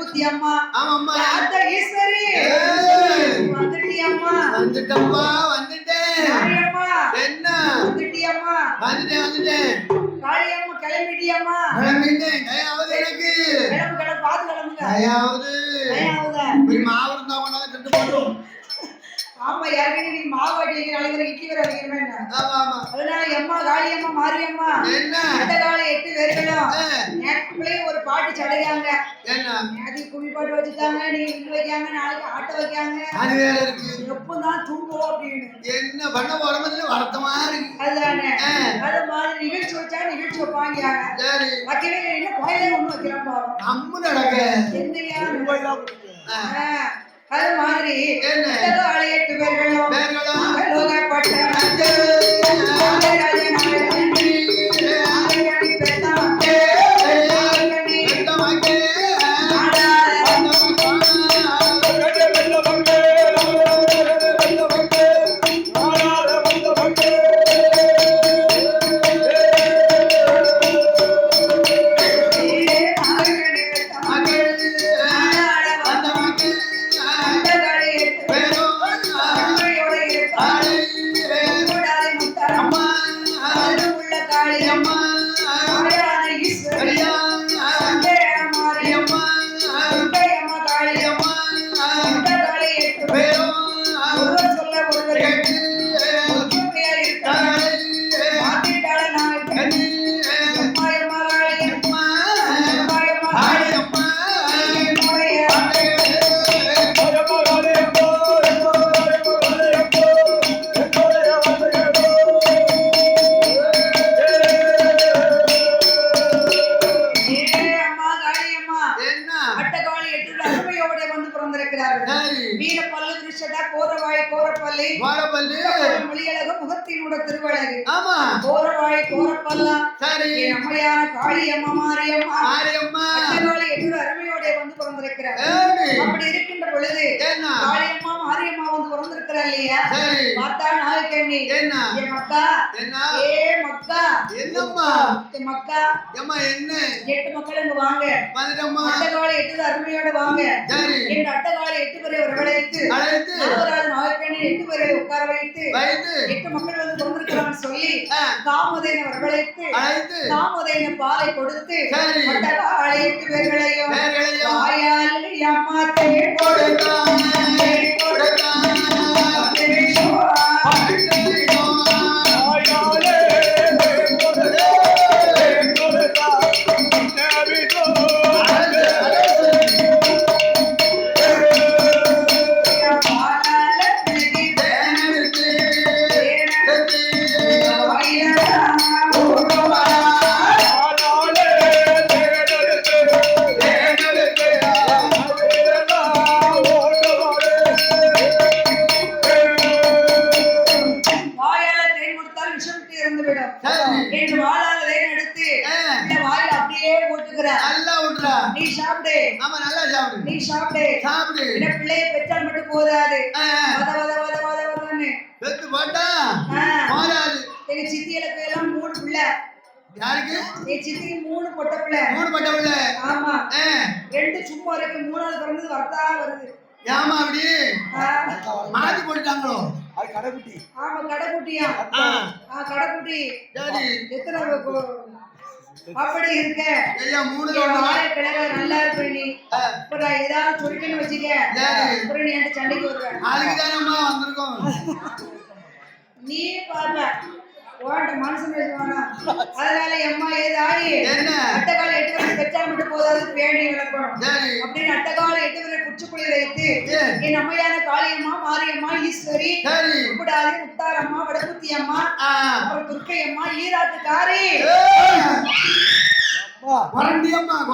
வடபூத்தி அம்மா ஆமாம்மா அத்த ஈஸ்வரி வந்துட்டியம்மா வந்துட்டப்பா வந்துட்டேன் காளியம்மா என்ன வந்துட்டியம்மா வந்துட்டேன் காளியம்மா கிளம்பிட்டியம்மா கிளம்பிட்டேன் தயாவது எனக்கு கிளம்பு பாத்து கிளம்புங்க தயாவது மாவு இருந்தா கொண்டாந்து திட்டு போட்டோம் ஆமா ஏற்கனவே நீ மாவு அடிக்கிற நாளைக்கு இட்லி வர வைக்கிறமே அதனால எம்மா காளியம்மா மாரியம்மா அந்த காலை 8 பேர்களும் நேற்றுக்குள்ளே ஒரு பாட்டு சடையாங்க அது கும்மி பாட்டு வச்சுட்டாங்க நீ இட்டு வைக்காங்க நாளைக்கு ஆட்ட வைக்காங்க அது வேற இருக்கு எப்பதான் தூங்குவோம் அப்படின்னு என்ன பண்ண உடம்புல வருத்தமா இருக்கு அதுதானே அது மாதிரி நிகழ்ச்சி வச்சா நிகழ்ச்சி வைப்பாங்க வைக்கவே என்ன கோயிலே ஒண்ணு வைக்கிறோம் பாவம் அம்மு நடக்க என்னையா அது மாதிரி காலை 8 பேர்களும் அம்மையான காளியம்மா மாரியம்மா அருமையோட வந்து பிறந்திருக்கிறார் அப்படி இருக்கின்ற பொழுது காளியம்மா மாரியம்மா வந்து பிறந்திருக்கிறா இல்லையா பார்த்தா நாகக்கண்ணி என் மக்கா ஏ மக்கா என்னம்மா மக்கா என்ன 8 மக்கள் இங்க வாங்க அட்டகாலை 8 அருமையோட வாங்க என் அட்டகாலை 8 பேரை வரவழைத்து நாகராஜ் நாகக்கண்ணி 8 பேரை உட்கார வைத்து 8 மக்கள் வந்து பிறந்திருக்கிறான்னு சொல்லி காமதேனை வரவழைத்து காமதேன பாலை கொடுத்து அட்டகாலை 8 பேர்களையும் வாயால் அம்மாத்தே கொடுத்தான் சித்திக்கு 3 பொட்ட பிள்ளை ஆமா 2 சும்மா இருக்கு 3வது பிறந்தது வரதா வருது ஏமா அப்படி மாத்தி போட்டாங்களோ அது கடைக்குட்டி ஆமா கடைக்குட்டியா கடைக்குட்டி சரி எத்தனை அப்படி இருக்க ஐயா 3 வாழை கிழங்க நல்லா இருப்ப நீ அப்புறம் ஏதாவது சொல்லிக்கன்னு வச்சுக்க அப்புறம் நீ என்கிட்ட சண்டைக்கு வருவேன் அதுக்கு தானம்மா வந்திருக்கோம் நீ பாருங்க ஓட்ட மனுஷன் பேசுவானா அதனால அம்மா ஏதாயி அட்டகால 8 வரை பெற்றா மட்டும் போதாது வேண்டி விளக்கணும் அப்படின்னு அட்டகால 8 வரை குச்சிக்குழி வைத்து என் அம்மையான காளியம்மா மாரியம்மா ஈஸ்வரி கூடாது முத்தாரம்மா வடபூத்தி அம்மா அப்புறம் துர்க்கை அம்மா ஈராட்டுக்காரி பாண்டியம்மா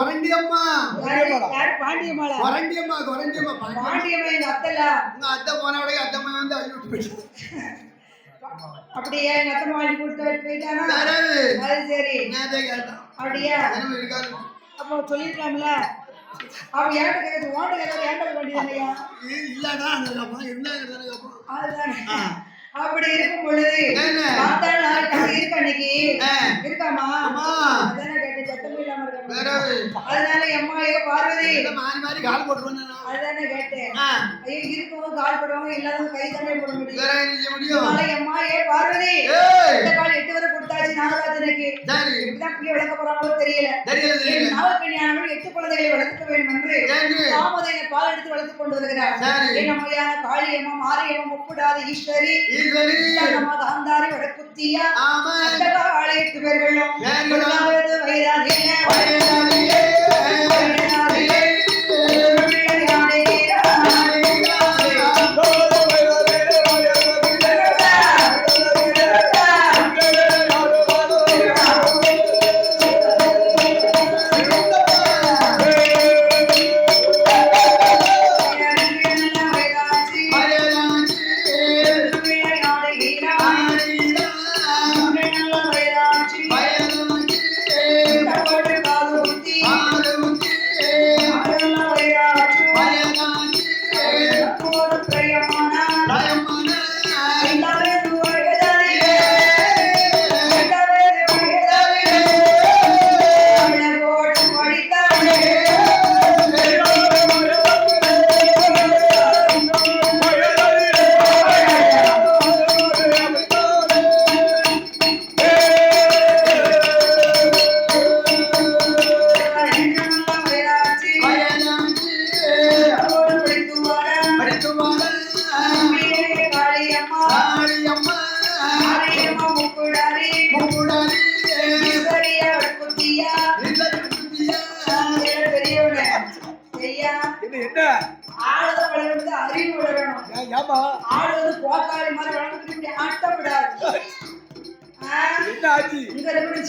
எங்க அத்தல உங்க அத்தை போனோட அத்தம்மா வந்து அள்ளி விட்டு போயிட்டு அப்படியே எங்க அத்தம்மா வாங்கி கொடுத்து போயிட்டானா அது சரி அப்படியா அப்போ சொல்லிருக்கலாம்ல அவ ஏன்ட்ட கேட்கறது ஓட்ட கேட்கறது ஏன்ட்ட வேண்டியது இல்லடா அதுதானே அப்படி இருக்கும் பொழுது பார்த்தா இருக்க அன்னைக்கு இருக்காமா அதானே கேட்டு சத்தம் இல்லாம இருக்க அதனால அம்மா ஏ பார்வதி மாறி மாறி கால் போட்டுருவேன் அதுதானே கேட்டேன். ஐயோ இருக்கவங்க கால் போடுவாங்க எல்லாரும் கை தானே போட முடியும். வேற என்ன செய்ய முடியும்? அம்மா ஏ பார்வதி இந்த கால் 8 வரை கொடுத்தாச்சு நாகராஜனுக்கு. இப்படிதான் பிள்ளை வளர்க்க போறாங்களோ தெரியல. நாகக்கன்னியானவள் 8 குழந்தைகளை வளர்க்க வேண்டும் என்று தாமோதரனை பால் எடுத்து வளர்த்து கொண்டு வருகிறார். என் அம்மையான காளியம்மா மாரியம்மா முப்புடாத ஈஸ்வரி காந்தாரி வடக்குத்தியா அந்த காலை 8 பேர்களும் வயதாதிய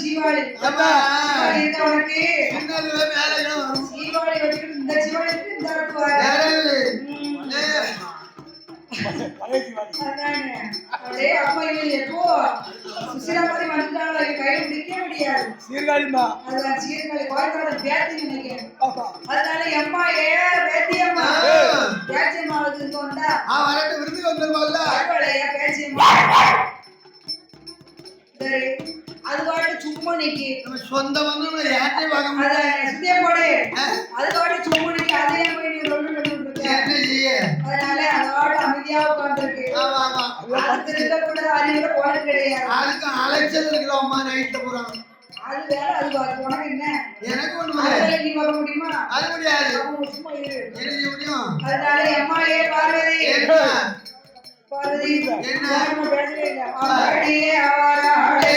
ஜீவாளி அது பாட்டு சும்மா நிக்கி சொந்த வந்து யார்ட்டே வாங்க அத சுத்திய போடு அது பாட்டு சும்மா நிக்கி அதே போய் நீ ரொண்டு பண்ணிட்டு இருக்க அதனால அதோட அமைதியா உட்கார்ந்திருக்கு ஆமா ஆமா அதுக்கு இருக்க கூட அறிவுல போறது கிடையாது அதுக்கு அலைச்சல் இருக்குல அம்மா நைட்ல போறாங்க அது வேற அது பாத்து உனக்கு என்ன எனக்கு ஒண்ணுமே இல்ல நீ வர முடியுமா அது முடியாது சும்மா இரு என்ன முடியும் அதனால அம்மா ஏ பார்வதி பார்வதி என்ன நான் பேசவே இல்ல ஆடியே ஆவாராளே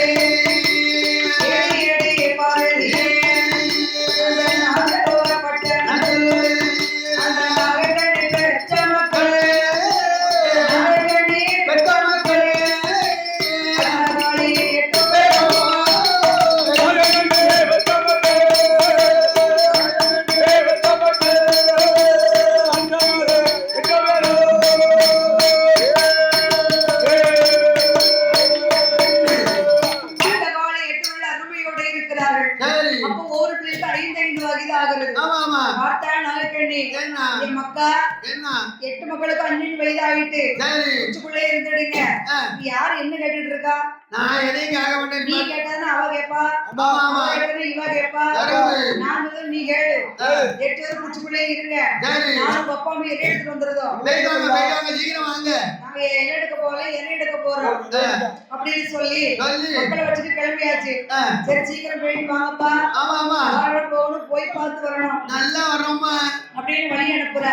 எட்டு மக்களுக்கு 5 வயதாகிட்டு உச்சுக்குள்ளே இருந்துடுங்க யாரு என்ன கேட்டுட்டு இருக்கா நான் எதையும் கேட்க மாட்டேன் நீ கேட்டா அவ கேப்பா இவ கேப்பா நான் நீ கேளு 8 பேரும் உச்சுக்குள்ளே இருங்க நானும் பப்பா அம்மா எண்ணெய் எடுத்துட்டு வந்துருதோம் சீக்கிரம் வாங்க நாங்க எண்ணெய் எடுக்க போகல எண்ணெய் எடுக்க போறோம் அப்படின்னு சொல்லி மக்களை வச்சுட்டு கிளம்பியாச்சு சரி சீக்கிரம் போயிட்டு வாங்கப்பா போகணும் போய் பார்த்து வரணும் நல்லா வரோம்மா அப்படின்னு வழி அனுப்புற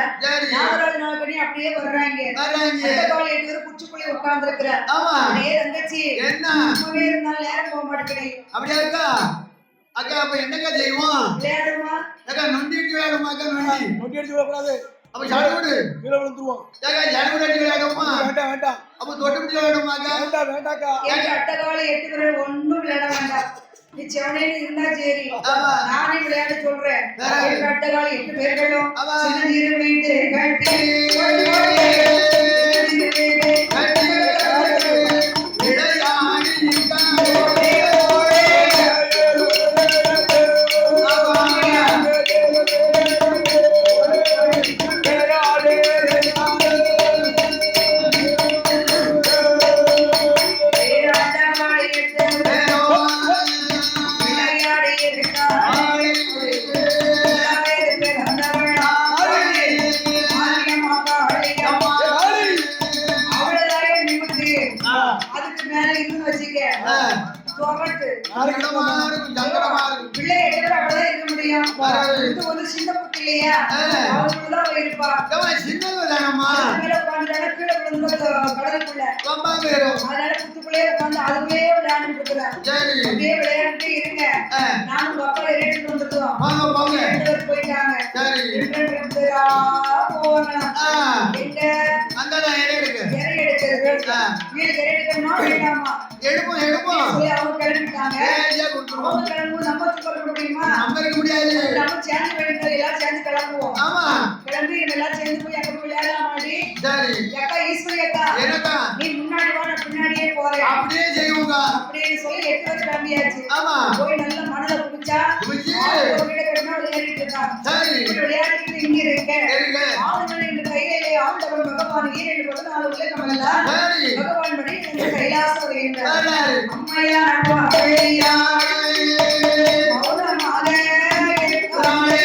நாகராஜ் நாகக்கண்ணி அப்படியே வர்றாங்க 8 பேரும் குச்சிக்குள்ளே உட்கார்ந்து இருக்கிற அப்படியே தங்கச்சி சும்மாவே இருந்தாலும் நேரம் போக மாட்டேங்குது அப்படியா இருக்கா அக்கா அப்ப என்னக்கா செய்வோம் விளையாடுமா அக்கா நொண்டி அடிச்சு விளையாடுமா அக்கா நொண்டி அடிச்சு விளையாடக்கூடாது அப்ப ஜாடுவோடு கீழே விழுந்துருவோம் அக்கா ஜாடுவோடு அடிச்சு விளையாடுமா வேண்டாம் வேண்டாம் அப்ப தொட்டு பிடிச்சு விளையாடுமா அக்கா வேண்டாம் வேண்டாக்கா எங்க அட்டகால 8 பேரும் ஒண்ணும் விளையாட வேண்டாம் நீ செவனேன்னு இருந்தா சரி நானே விளையாட சொல்றேன் எங்க அட்டகால 8 பேர்களும் சின்ன நீர் வைத்து கட்டி துவட்டு. சங்கடமா இருக்கும், சங்கடமா இருக்கும். பிள்ளை எடுக்கிற அவ்வளவுதான் இருக்க முடியும். இது ஒரு சின்ன புத்தி இல்லையா? அவங்களுக்குதான் இருப்பா. சின்னது தானம்மா. மேல உட்காந்துட்டாங்க, கீழே விழுந்து கடலுக்குள்ள. ரொம்ப பேரும். அதனால புத்துக்குள்ளேயே உட்காந்து அதுக்குள்ளேயே விளையாண்டுட்டு இருக்கிறேன். அப்படியே விளையாண்டுட்டே இருங்க. நானும் உங்க அப்பா இறையிட்டு வந்துட்டோம். ரெண்டு பேர் போயிட்டாங்க. ரெண்டு பேரா போவாங்களாம். எங்க அங்கதான் இறை எடுக்க. இறை எடுக்கிறது. வீட்டுக்கு இறை எடுக்கணுமா வேண்டாமா? எடுப்போம் எடுப்போம். சொல்லி அவங்க கிளம்பிட்டாங்க. அவங்க கிளம்பும் நம்ம சொல்ல முடியுமா? நம்ம இருக்க முடியாது. நம்ம சேர்ந்து வேண்டியது எல்லாரும் சேர்ந்து கிளம்புவோம். ஆமா. கிளம்பி எல்லாம் சேர்ந்து போய் அங்க போய் விளையாடலாமாடி? சரி. அக்கா ஈஸ்வரி அக்கா. என்னக்கா? நீ முன்னாடி வா, நான் பின்னாடியே போறேன். அப்படியே செய்வோங்க. அப்படின்னு சொல்லி 8 பேர் கிளம்பியாச்சு. ஆமா. போய் நல்ல மனதை குடிச்சா ஒரு வீட கட்டினா விளையாடிட்டு இருக்கான். சரி. விளையாடிட்டு இங்க இருக்கேன். சரிங்க. ஆளுநர் இந்த கையிலே ஆண்டவன் பகவான் 2 உலகம் எல்லாம் பகவான் படி இந்த கைலாசம் வருகின்றார். அம்மையா அன்பா ஐயா மௌனமாக இருக்கிறாளே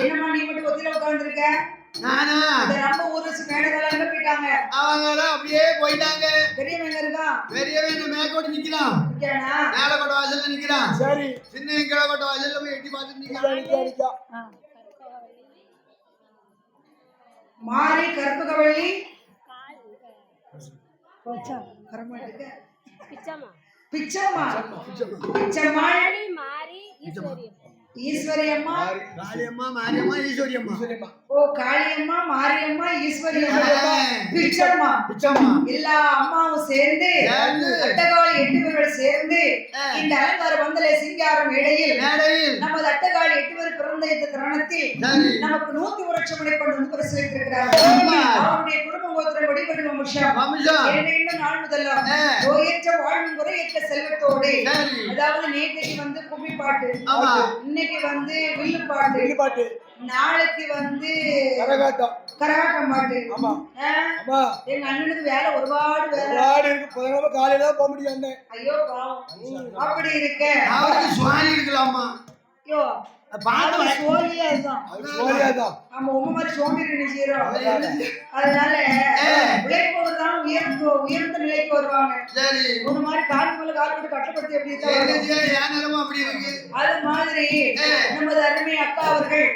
என்னமா நீ மட்டும் ஒத்தில உட்கார்ந்திருக்க? நானா? இந்த நம்ம ஊர்ல மேடலாம் எங்க போயிட்டாங்க? அவங்கலாம் அப்படியே போயிட்டாங்க. பெரியவன் எங்க இருக்கா? பெரியவன் இந்த மேக்கோட நிக்கிறான். நிக்கறானா? மேலக்கோட வாசல்ல நிக்கிறான். சரி. சின்ன கீழக்கோட வாசல்ல போய் எட்டி பார்த்துட்டு நிக்கிறான். மாரி கற்பகவள்ளி போச்சா கரமாட்டுக்கு பிச்சம்மா பிச்சம்மா பிச்சம்மா மாரி ஈஸ்வரி அம்மா காளியம்மா மாரியம்மா ஈஸ்வரி அம்மா. ஓ காளியம்மா மாரியம்மா ஈஸ்வரி அம்மா பிச்சம்மா எல்லா அம்மாவும் சேர்ந்து அட்டகாளி 8 பேர்கள் சேர்ந்து இந்த அலங்கார பந்தலை சிங்காரம் இடையில் நமது அட்டகாளி 8 பேர் பிறந்த இந்த தருணத்தில் நமக்கு 100 வருஷம் முறை கொண்டு வந்து பரிசீலித்திருக்கிறார்கள். அவருடைய குடும்ப கோத்திரம் வழிபடும் வம்சம் என்ன நாள் முதல்ல நோயற்ற வாழ்வும் குறையற்ற செல்வத்தோடு, அதாவது நேற்றைக்கு வந்து கும்மி பாட்டு, இன்னைக்கு வந்து வில்லு பாட்டு, நாளைக்கு வந்து கரகாட்டம் பாட்டு. எங்க அண்ணனுக்கு வேலை ஒருபாடு வேலை இருக்கு. காலையில தான் போக முடியாது. ஐயோ பாவம். அப்படி இருக்க இருக்கலாமா? ஐயோ பாட்டு சோழியாதான் நம்ம உங்க மாதிரி சோம்பேறி செய்யறோம். அதனால உழைப்பவர்தான் உயர்ந்த நிலைக்கு வருவாங்க. ஒரு மாதிரி கால் மேல கால் போட்டு கட்டப்படுத்தி அப்படி இருக்கு. அது மாதிரி நமது அருமை அக்கா அவர்கள்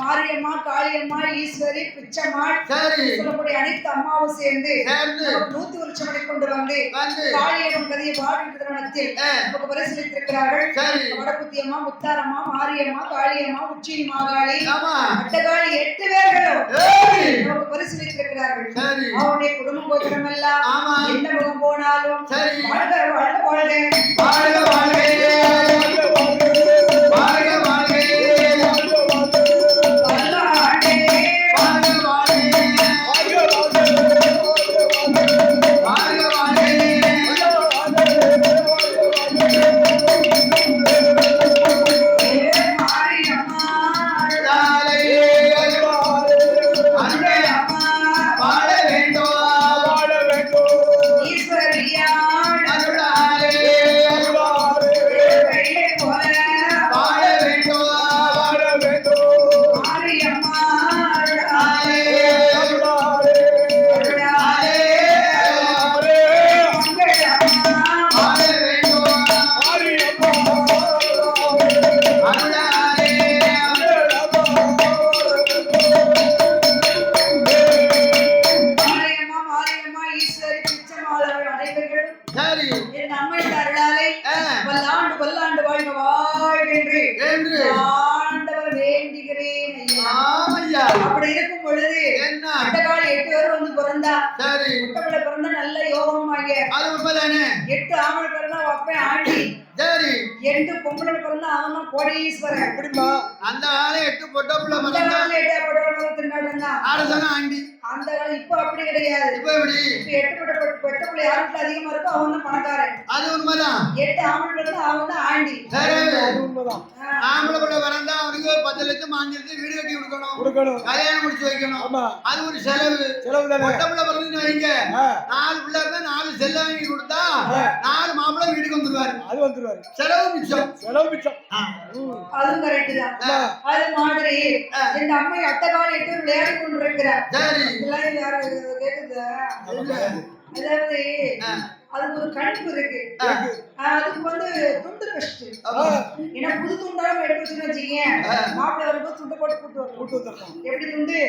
மாரியம்மா காளியம்மா ஈஸ்வரி பிச்சம்மா சொல்லக்கூடிய அனைத்து அம்மாவும் சேர்ந்து 100 வருஷம் வரை கொண்டு வந்து காளியம்மன் கதையை பாடுகின்ற தருணத்தில் நமக்கு பரிசீலித்திருக்கிறார்கள். வடக்குத்தியம்மா முத்தாரம்மா மாரியம்மா காளியம்மா உச்சினி மாகாளி அட்டகாளி 8 பேர்களும் நமக்கு பரிசீலித்திருக்கிறார்கள். அவருடைய குடும்ப கோத்திரம் எல்லாம் எந்த முகம் போனாலும் வாழ்க வாழ்க வாழ்க அப்படி இருக்கும் பொழுது என்ன அட்டகால் 8 பேர் வந்து பிறந்தா சரி முட்டை பிறந்தா நல்ல யோகமாங்க. அது உண்மைதானே 8 ஆம்பளை பிறந்தா அப்பன் ஆண்டி, சரி 8 பொம்பளை பிறந்தா அவன் தான் கோடீஸ்வரன். எப்படிமா அந்த ஆளு 8 பொட்ட புள்ள அந்த மறந்தா காலத்துல 8 பொட்டை திண்டாடுனா ஆடுதானே ஆண்டி அந்த காலம் இப்ப அப்படி கிடையாது. இப்ப எப்படி இப்ப 8 பொட்டை பிள்ளை யாருக்கு அதிகமா இருக்கோ அவன் தான் பணக்காரன். அது உண்மைதான் 8 ஆம்பளை பிறந்தா அவன் தான் ஆண்டி. சரி உண்மைதான். ஆம்பளை பிள்ளை பிறந்தா அவனுக்கு 10 லட்சம் 5 லட்சம் வீடு கட்டி கொடுக்கணும் கல்யாணம் முடிச்சு வைக்கணும். ஆமா அது ஒரு செலவு தானே. பொட்ட புள்ள பிறந்து வைங்க 4 பிள்ளை இருந்தா 4 செல்ல வாங்கி கொடுத்தா 4 மாப்பிள்ளை வீட்டுக்கு வந்துருவாரு. அது வந்துருவாரு. செலவு மிச்சம். அதுவும் கரெக்ட் தான். அது மாதிரி எங்க அம்மா அட்டகால் 8 விளையாடி கொண்டிருக்கிறார். சரி இதெல்லாம் யாரு கேக்குதா? அதாவது அதுக்கு ஒரு கணிப்பு இருக்கு. அதுக்கு வந்து துண்டு பெஸ்ட். ஏன்னா புது துண்டாலும் எடுத்து வச்சுன்னு வச்சுக்கீங்க, மாப்பிள்ளை வரும்போது துண்டு போட்டு கூட்டு வந்துடணும். எப்படி துண்டு?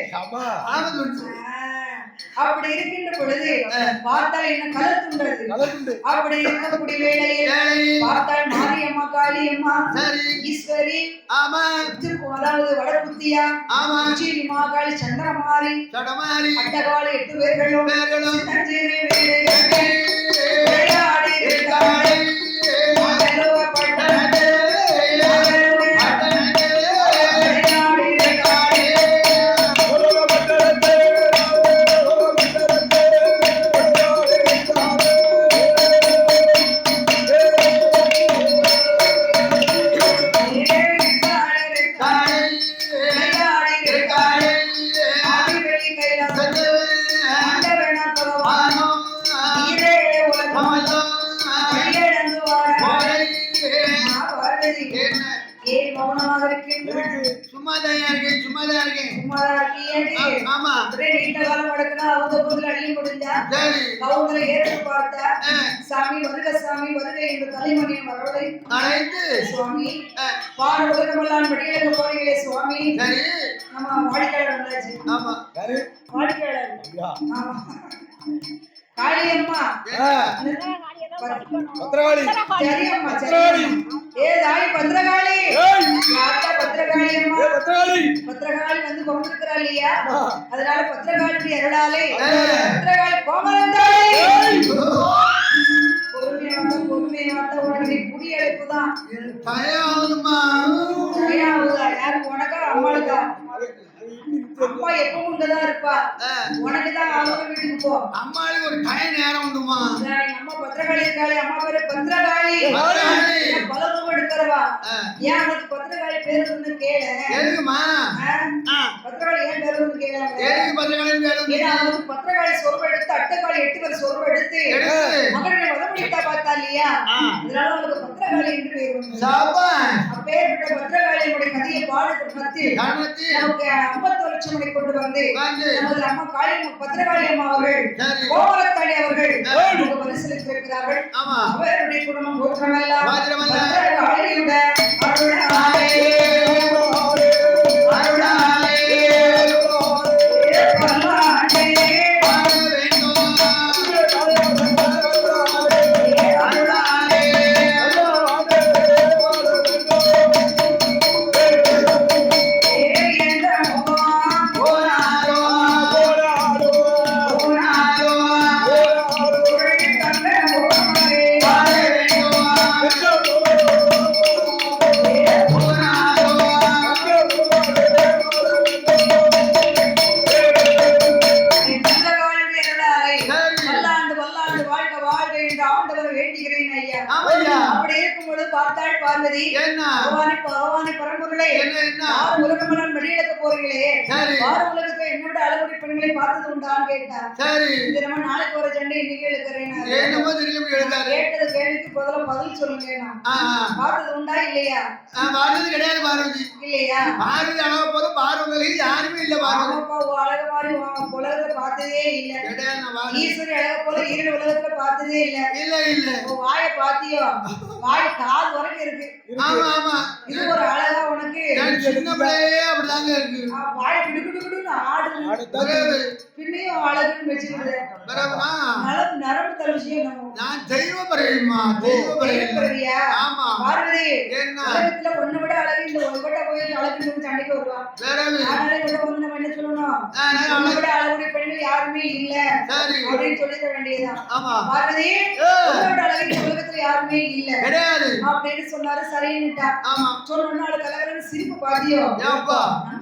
அப்படி இருக்கின்ற பொழுது பார்த்தால் என்ன கலர் துண்டது. அப்படி இருக்கக்கூடிய வேளையில் பார்த்தால் மாரியம்மா, காளியம்மா, ஈஸ்வரி, அதாவது வடக்குத்தியா, உச்சினி மாகாளி, சந்திரமாரி, அட்டகால் 8 பேர்களும் விளையாடி இருக்காளே. சும்மாதான் இருக்கேன். ஆமா சாமி வருக, சாமி வருக என்று தலைமணியின் வரவழை அழைத்து சுவாமி பாட உலகமெல்லாம் வெளியில போறீங்களே சுவாமி. நம்ம வாடிக்கையாளர் வந்தாச்சு. ஆமா வாடிக்கையாளர். ஆமா காளியம்மா பத்ரகாளி. சரி அம்மா சரி. ஏ தாய் பத்ரகாளி. யாரா பத்ரகாளி அம்மா? பத்ரகாளி வந்து கொண்டிருக்கிறா இல்லையா, அதனால பத்ரகாளி அருளாலே பத்ரகாளி கோமலந்தாளி. பொறுமையா வந்த உடனே குடியழைப்பு தான் தயாவுதுமா. தயாவுதா யாருக்கு? உனக்கா அம்மாளுக்கா? அம்மா எப்பவும் இங்கதான் இருப்பா. உனக்குதான் அவங்க வீட்டுக்கு போ. அம்மாளுக்கு ஒரு டைம் நேரம் உண்டுமா. அம்மா பத்திரகாளி இருக்காளே, அம்மா பேரு பத்திரகாளி. பலமும் எடுக்கிறவா. ஏன் அவனுக்கு பத்திரகாளி பேரு வந்து கேளு. எதுக்குமா பத்திரகாளி ஏன் பேரு வந்து கேளு. எதுக்கு பத்திரகாளி பேரு? ஏன்னா அவனுக்கு பத்திரகாளி சொருவ எடுத்து அட்டகாளி 8 பேர் சொருவ எடுத்து மகனை வதமுடித்தா பார்த்தா இல்லையா, அதனால அவனுக்கு பத்திரகாளி என்று பேர் வந்து. அப்பேற்பட்ட பத்திரகாளியுடைய கதையை பாடத்தை பத்தி நமக்கு 51 லட்சம் மணி கொண்டு வந்து நமது அம்மா காளியம்மா பத்திரகாளி அம்மா அவர்கள் கோமலத்தாளி அவர்கள் பரிசீலித்திருக்கிறார்கள். அவருடைய குடும்பம் கோத்திரமெல்லாம் பத்திரகாளியுடைய அருளாலே பார்த்தாள் பார்வதி. பகவானே பரம்பொருளே, உலகமெல்லாம் வெளியிடக்க போறீங்களே, உலகத்தை என்னோட அளவுடைய பெண்களை பார்த்தது உண்டான்னு கேட்டார். இது நம்ம நாளைக்கு ஒரு சண்டை இன்னைக்கு எழுக்கிறேன். கேட்டது கேள்விக்கு பதில் சொல்லுங்க. பார்த்தது உண்டா இல்லையா? பார்த்தது கிடையாது பார்வதி. இல்லையா? பார்வதி அழகா போது பார்வதி யாருமே இல்ல. அழக மாதிரி உலகத்தை பார்த்ததே இல்ல. ஈஸ்வரி அழக போல ஈரன் உலகத்துல பார்த்ததே இல்ல. வாய பாத்தியோ? வாய் காது வரைக்கும் இருக்கு. இது ஒரு அழகா உனக்கு சின்ன பிள்ளையே அப்படிதாங்க இருக்கு. வாய் கிடுக்கிடுன்னு ஆடுது. பின்னையும் அழகுன்னு வச்சுக்கிடுது. நரம்பு தளர்ச்சியே நான் தெய்வ பிறவிமா, தெய்வ பிறவியா? ஆமா. பார்வதி என்ன உலகத்துல ஒண்ணு விட அழகு இந்த உங்ககிட்ட போய் அழகுன்னு சண்டைக்கு வருவான். அதனால இவங்க வந்து நம்ம என்ன சொல்லணும், ஒண்ணு விட அழகுடைய பெண்கள் யாருமே இல்ல அப்படின்னு சொல்லிட வேண்டியதுதான். பார்வதி உங்களோட அழகு இந்த உலகத்துல யாருமே இல்ல அப்படின்னு சொன்னாரு. சரின்னுட்டா. சொன்னோம்னா அவளுக்கு கலகலன்னு சிரிப்பு பாத்தியோ, நம்ம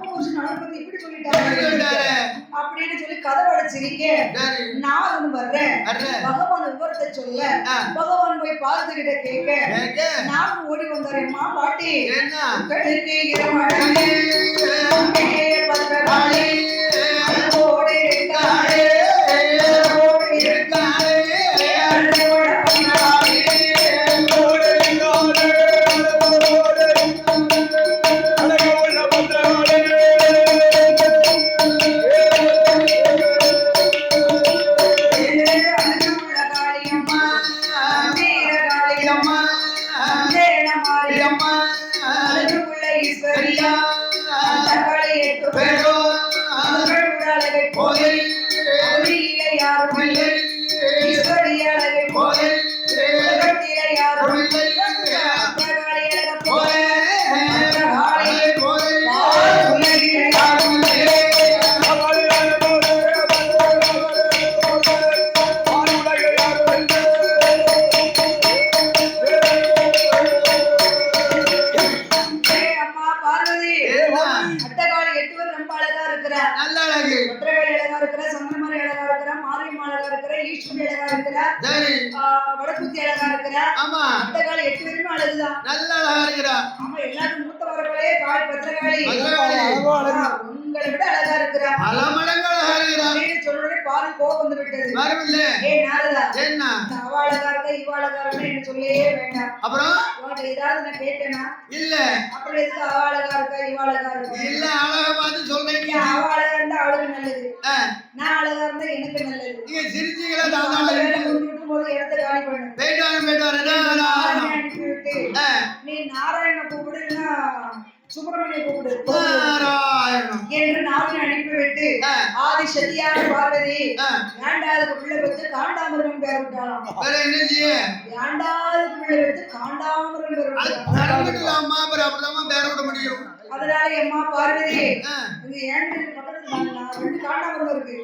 புருஷன் அவளை பத்தி இப்படி சொல்லிட்டாரு அப்படின்னு சொல்லி கதவோட சிரிக்க நான் ஒண்ணு வர்றேன், பகவான் விவரத்தை சொல்ல, பகவான் போய் பார்த்துக்கிட்ட கேட்க நான் ஓடி வந்தாரேம்மா பாட்டி கடுக்கு இரமணி பத்ரகாளி ஓடி இருக்காளே ஓடி இருக்காளே வடக்குத்தி அழகா இருக்கிறா. அந்த காலம் 8 பேருமே அழகுதான். நல்ல அழகா இருக்கிறா. ஆமா, எல்லாரும் மூத்தவர்களே கால் பத்திரகாளி உங்களை விட அழகா இருக்கிறா. பல மடங்கு அழகா இருக்கிறா. சொல்றே பாரு கோபம் வந்து விட்டது. வரவில்ல. ஏய் நாரதா, என்ன அவ அழகா இருக்கா இவ அழகா இருக்கா என்று சொல்லவே வேண்டாம். அப்புறம் உனக்கு ஏதாவது நான் கேட்டேனா? இல்ல. அப்புறம் எதுக்கு அவ அழகா இருக்கா இவ அழகா இருக்கா? இல்ல, அழகா பார்த்து சொல்றீங்க. அவ அழகா இருந்தா அவளுக்கு நல்லது, நான் அழகா இருந்தா எனக்கு நல்லது. நீங்க சிரிச்சீங்களா? போது இடத்தை காலி பண்ணு. நீ நாராயண கூப்பிடுன்னா சுப்பிரமணிய கூப்பிடு என்று நாராயண அனுப்பிவிட்டு ஆதி சதியான பார்வதி ஏண்டாவது பிள்ளை வச்சு காண்டாமிருகம் பேர் விட்டாலாம். ஏண்டாவது பிள்ளை வச்சு காண்டாமிருகம் பேர் விட்டாலாம். அதனால அம்மா பார்வதி இங்க ஏண்டு பக்கத்துல 2 காண்டாமிருகம் இருக்கு.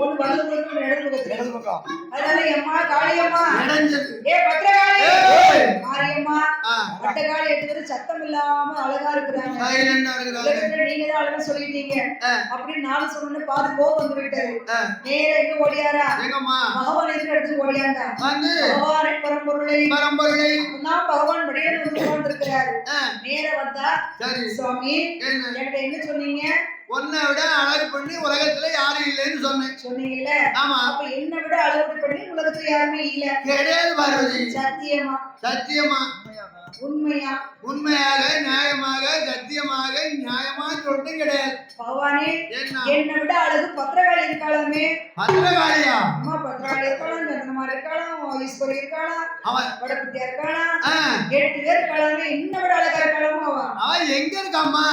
ஒன்னு வலது பக்கம் ஒன்னு இடது பக்கம். அதனால அம்மா காளியம்மா ஏ பத்திரகாளி மாரியம்மா பட்டகாளி 8 பேரும் சத்தம் இல்லாம அழகா இருக்கிறாங்க. நீங்க தான் அழகா சொல்லிட்டீங்க அப்படின்னு நானும் சொன்னு பாது கோபம் வந்து விட்டாரு. நேர எங்க ஓடியாரா? பகவான் எதுக்கு எடுத்து ஓடியாண்டா? பகவானை பரம்பொருளை நான் பகவான் வழியில வந்து உட்கார்ந்துருக்கிறாரு. நேர வந்தா சுவாமி என்கிட்ட என்ன சொன்னீங்க? உன்னை விட அழகு பண்ணி உலகத்துல யாரும் இல்லைன்னு சொன்னீங்கல்ல. ஆமா. அப்ப என்னை விட அழகு பண்ணி உலகத்துல யாருமே இல்ல கிடையாது பார்வதி. சத்தியமா? சத்தியமா உண்மையா? உண்மையாக நியாயமாக சத்தியமாக நியாயமா சொல்றதும் கிடையாது. பகவானே என்னை விட அழகு பத்திரகாளி இருக்காளாமே. பத்திரகாளியா? அம்மா பத்திரகாளி இருக்காளாம், ஜனகுமார் இருக்காளாம், ஈஸ்வரி இருக்காளா, அவன் வடக்குத்தியா இருக்காளா, 8 பேர் இருக்காளாமே. என்னை விட அழகா இருக்காளாமா அவன் எங்க இருக்காம்மா?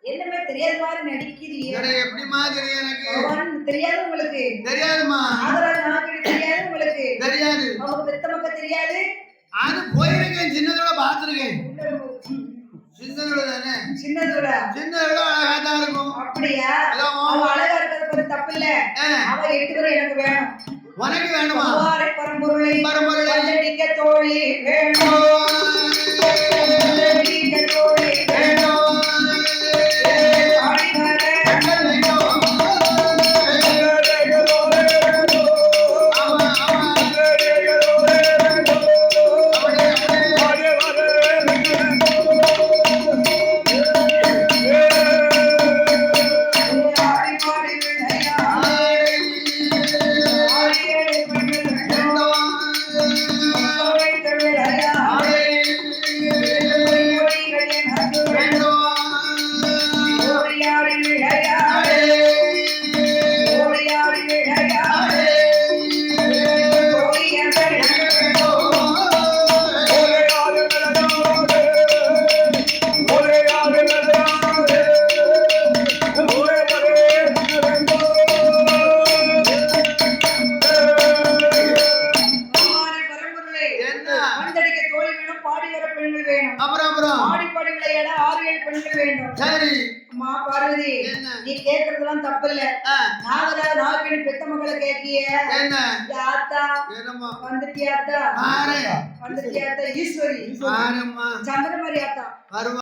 என்னமே தெரியாத மாதிரி நடிக்கிறீங்க. எப்படிமா தெரியும்? எனக்கு பகவான் தெரியாது உங்களுக்கு? தெரியாதுமா. ஆதரவு நாக்கு தெரியாது உங்களுக்கு? தெரியாது. அவங்க பெத்த மக்கள் தெரியாது? அது போயிருக்கேன், சின்னதோட பாத்துருக்கேன். சின்னதோட தானே? சின்னதோட அழகா தான் இருக்கும். அப்படியா? அவ அழகா இருக்கிறது பத்தி தப்பு இல்ல. அவ 8 பேரும் எனக்கு வேணும். உனக்கு வேணுமா? பரம்பொருளை நீங்க தோழி வேணும். நீங்க தோழி வேணும். Yeah. பெண்கள் வேணும். அப்புறம் ஆடிப்பாடி விளையாட 6-7 பெண்கள் வேண்டும். சரி அம்மா பார்வதி, என்ன? நீ கேக்குறதெல்லாம் தப்பு இல்ல. நாகக்கண்ணி பெத்த மகளை கேக்கிய என்ன ஆத்தா என்னம்மா வந்துட்டியாத்தா ஆரே வந்துட்டியாத்தா ஈஸ்வரி ஆரம்மா சந்திரமாரி ஆத்தா வருவா